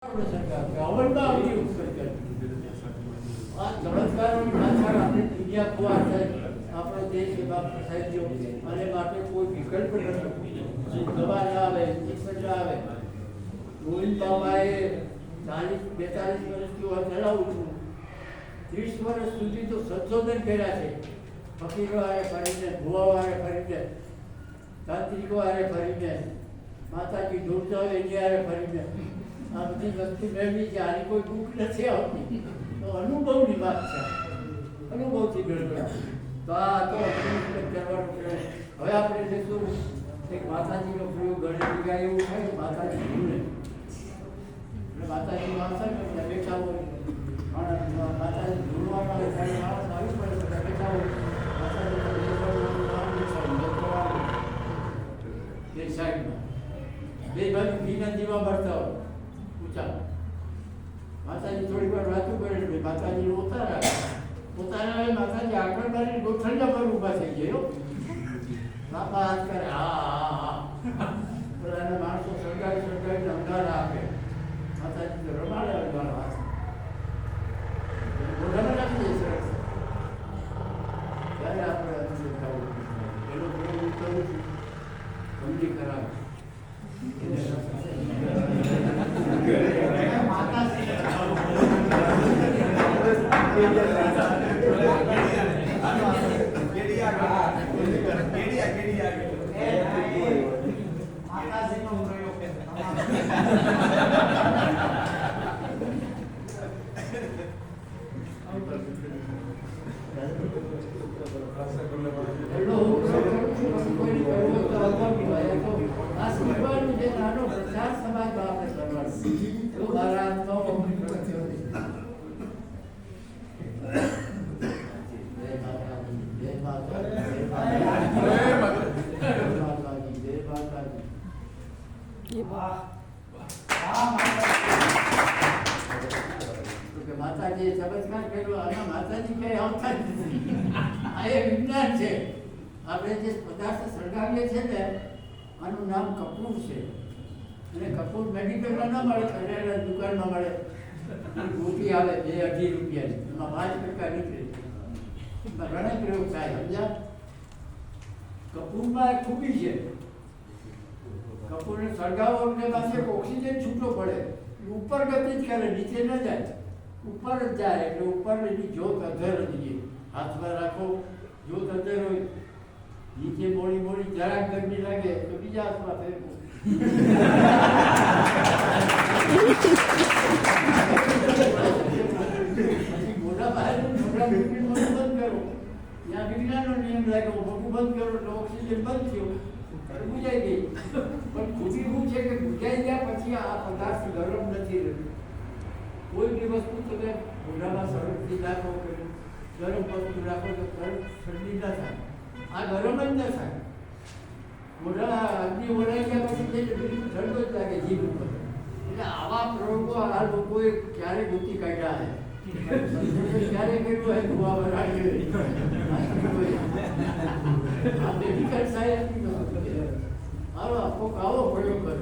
આપણો દેશ એમાં ફસાઈ ગયો અને માટે કોઈ વિકલ્પ નથી. દવા ના આવે, ઇન્જેક્શન ના આવે. ગોવિંદ બાબાએ 40-42 વર્ષથી હું ચલાવું છું. 30 વર્ષ સુધી તો સંશોધન કર્યા છે. ફકીરો હારે ફરીને, ભુવાઓ હારે ફરીને, તાંત્રિકો હારે ફરીને, માતાજી દોડતા એની હારે ફરીને આ બધી વસ્તુ મેળવી છે. આની કોઈ દુઃખ નથી આવતી. તો અનુભવની વાત છે, અનુભવથી મેળવેલા. તો આ તો કરવાનું છે. હવે આપણે જઈશું એક માતાજીનો પ્રયોગ ઘણી જગ્યાએ એવું થાય કે માતાજી ભૂલે, એટલે માતાજી વાંચે ને બેઠા હોય, માતાજી ભૂલવાના હોય ત્યારે માણસ આવી પડે બેઠા હોય, માતાજી સાઈડમાં બે બાજુ ઘીના દીવા ભરતા હોય ઊંચા. માતાજી થોડી વાર વાતું કરે, માતાજી ઉતારા માતાજી આગળ મારી ગોઠણિયા પર ઊભા થઈ ગયો. બાપા હાથ કરે, હા પેલા માણસો સરકારી અંધારા આપે. માતાજી તો રમાડે મારો હાથ મોઢામાં નાખી દે સરસ. ત્યારે આપણે એનો પ્રયોગ કરું છું, સમજી ખરાબ માતાજી ચમત્કાર કર્યો. આના માતાજી કઈ આવતા જ નથી. આ એ વિજ્ઞાન છે. આપણે જે પદાર્થ સળગાવીએ છીએ ને આનું નામ કપૂર છે. અને કપૂર મેડિકલમાં ના મળે, ખરેખર દુકાનમાં મળે. ગોટી આવે 2-2.5 રૂપિયાની, એમાં 5% નીકળે. ઘણા પ્રયોગ થાય, સમજ્યા? કપૂરમાં એક ખૂબી છે. કપૂરને સળગાવો એટલે પાસે ઓક્સિજન છૂટો પડે, ઉપર ગતિ જ કરે, નીચે ન જાય, ઉપર જ જાય. એટલે ઉપર એની જોત અધર હતી. હાથમાં રાખો, જોત અધર હોય, નીચે મોડી જરાક ગરમી લાગે તો બીજા હાથમાં ફેરવો. પછી મોઢા બહાર મોઢા બંધ કરો. ત્યાં વિજ્ઞાનનો નિયમ લાગ્યો, મોઢું બંધ કરો એટલે ઓક્સિજન બંધ થયો, બુજાઈ ગઈ. પણ ખૂબી શું છે કે બુજાઈ ગયા પછી આ પદાર્થ ગરમ નથી રહ્યું. કોઈ બી વસ્તુ તમે મોઢામાં સરળથી નાખો કે ગરમ વસ્તુ રાખો તો ઠંડી ના થાય. આ ગરમ જ ન થાય. મોઢા અગ્નિ ઓળાઈ ગયા પછી બિલકુલ ઠંડો જ લાગે જીભ ઉપર. એટલે આવા પ્રયોગો આ લોકોએ ક્યારે ગોતી કાઢ્યા છે, ક્યારે કર્યું હોય ભૂવા બનાવી. આ મેડિકલ સાયન્સ આવો પ્રયોગ કરો.